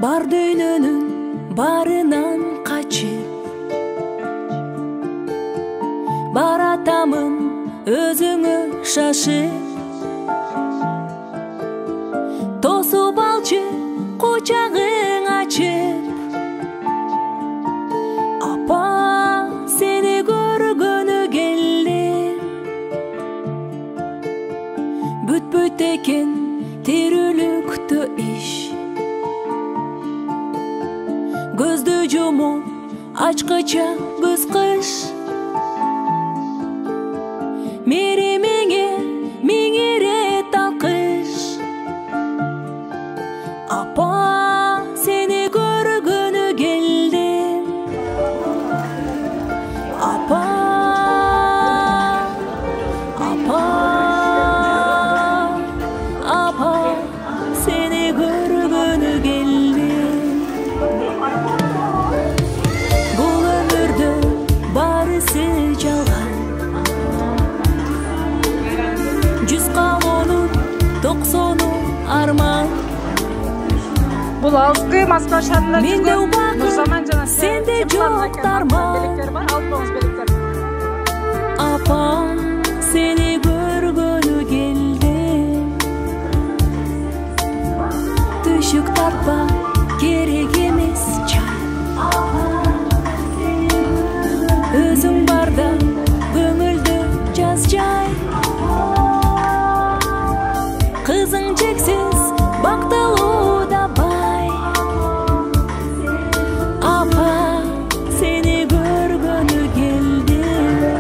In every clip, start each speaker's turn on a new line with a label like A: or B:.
A: бар дүйнөнүн барынан качып баратамын өзүңө шашып тосуп алчы кучагың ачып апа сени көргөнү келдим бүтпөйт экен тирүүлүктө иш көздү жумуп ачкыча көз кыш меремеңе миң ирет алкыш апа сени көргөнү келдим апа апа апа сени көргөнү келдим бул өмүрдө барысы жалган 90 арман
B: Бул алгы Москва шаарында жүргөн Нурзаман жана
A: сенде жок дарман апа сени көргөнү келдим түшүк тартпа керек эмес чай өзүң барда көңүлдө жаз жай кызың чексиз бактылуу да бай апа сени көргөнү келдим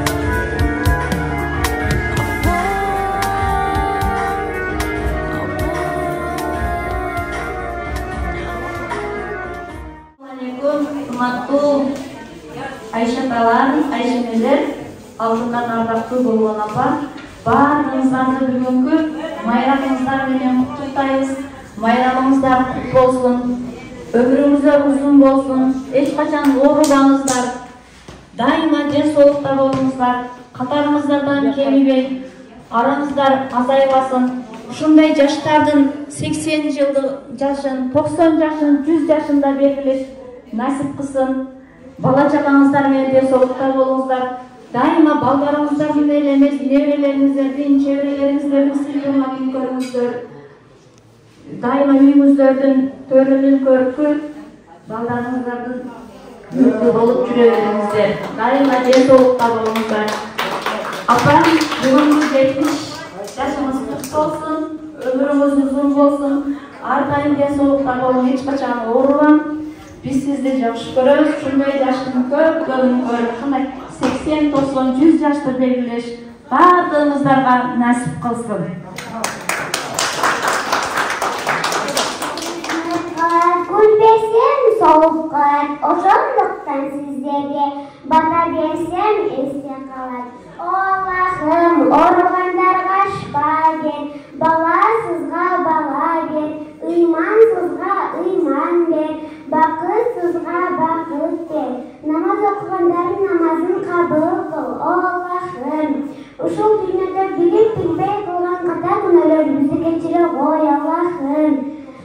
A: апа
C: Assalamualaikum, урматтуу Айша талар, Айша мезер, алдыдан ардактуу болгон апа, баарыңыздарды бүгүнкү майрамыңыздар менен куттуктайбыз. Майрамыңыздар кут болсун, өмүрүңүздөр узун болсун, эч качан оорубаңыздар, дайыма ден соолукта болуңуздар, катарыңыздардан кемибей, араңыздар азайбасын. Ушундай жаштардын 80 жылдык жашын, 90 жашын, 100 жашында белгилеш насип кылсын. Бала чакаңыздар менен ден соолукта болуңуздар. Дайыма балдарыңыздардын эле эмес, неберелериңиздердин, чеберелериңиздердин сыйлыгына көрүңүздөр. Дайыма үйүңүздөрдүн төрүнүн көркү, балдарыңыздардын үмүтү болуп жүрө бериңиздер. Дайыма ден соолукта болуңуздар. Апам, бүгүнкү 70 жашыңыз кут болсун, өмүрүңүз узун болсун, ар дайым ден соолукта болуң, эч качан оорубаң. Биз сизди жакшы көрөбүз, ушундай жаштын көпкөнүн көрүп, ушундай 80, 90, 100 жашты белгилеш баардыгыңыздарга насип кылсын.
D: Гүл берсем соолук калат, ошондуктан сиздерге бата берсем эсте калат. О Аллахым, ооругандарга шифа бер, баласызга бала бер, ыймансызга ыйман бер, бакытсызга бакыт бер. Намаз окугандардын намазын кабыл кыл, о Аллахым. Ушул дүйнөдө билип билбей кылган ката күнөөлөрүбүздү кечире кой, Аллахым.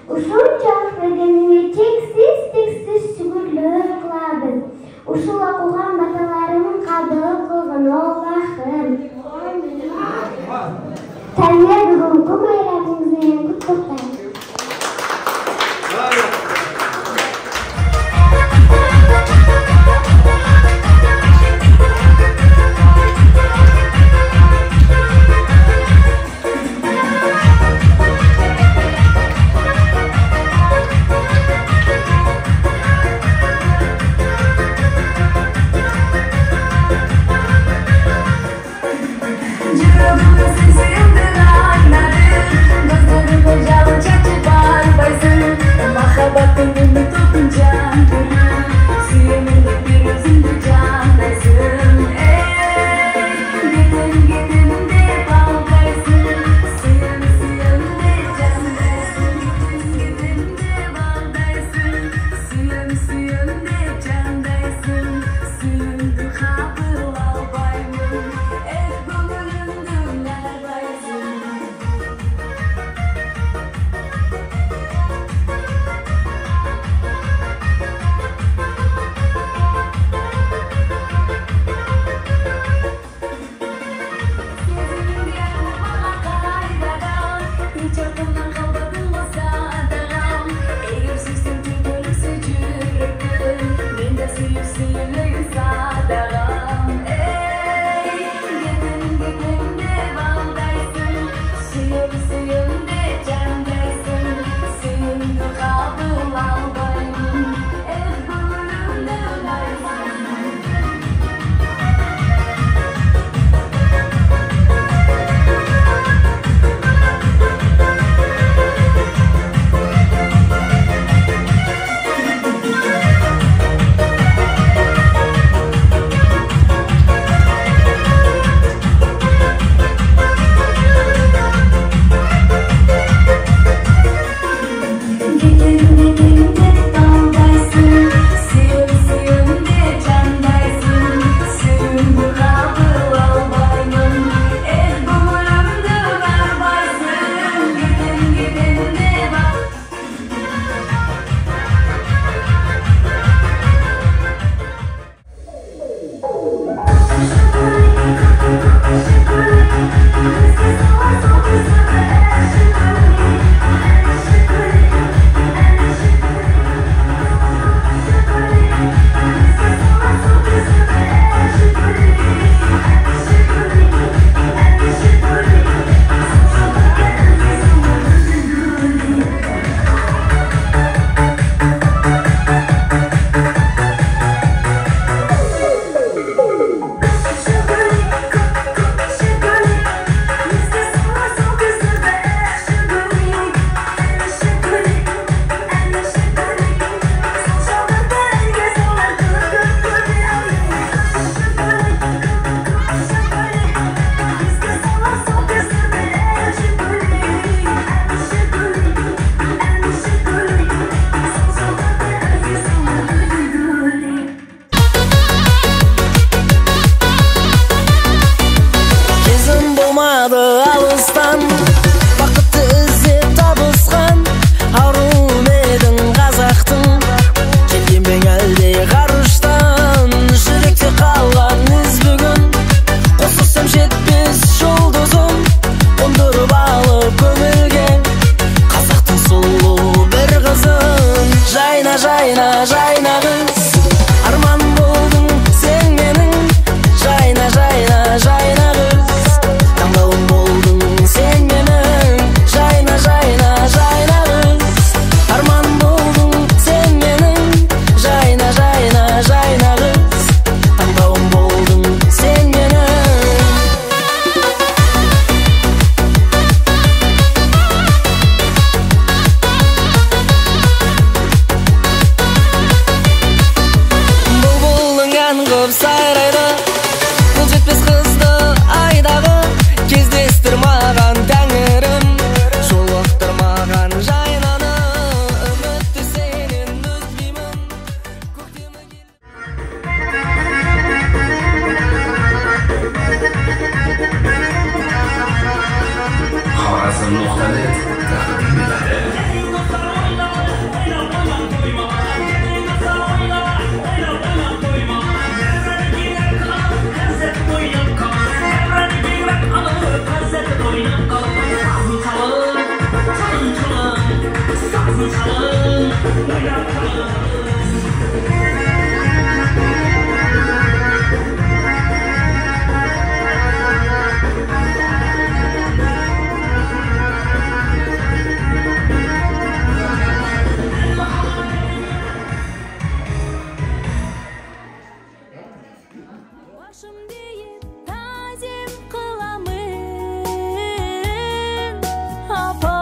D: Ушунчалык бергениңе чексиз шүгүрлүк кылабыз. Ушул окуган баталарымын кабыл кылгын, о Аллахым.
E: кайда кул жетпес кызды айдагы кездестирмаган тәңирим жолуктурмаган жайнаны үмүттү сенен үзбөймүн
F: Xorazm.net taqdim etadi.
A: Башым дейін тазем қыламын апа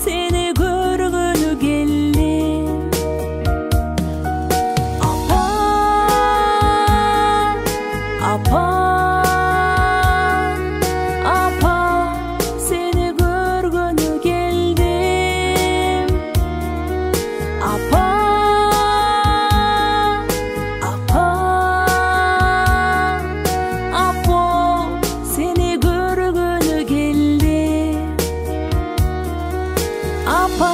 A: сені көргөнү келдим апа апа апа сені көргөнү келдим апа апа seni görgönü geldim apa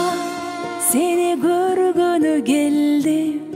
A: seni görgönü geldim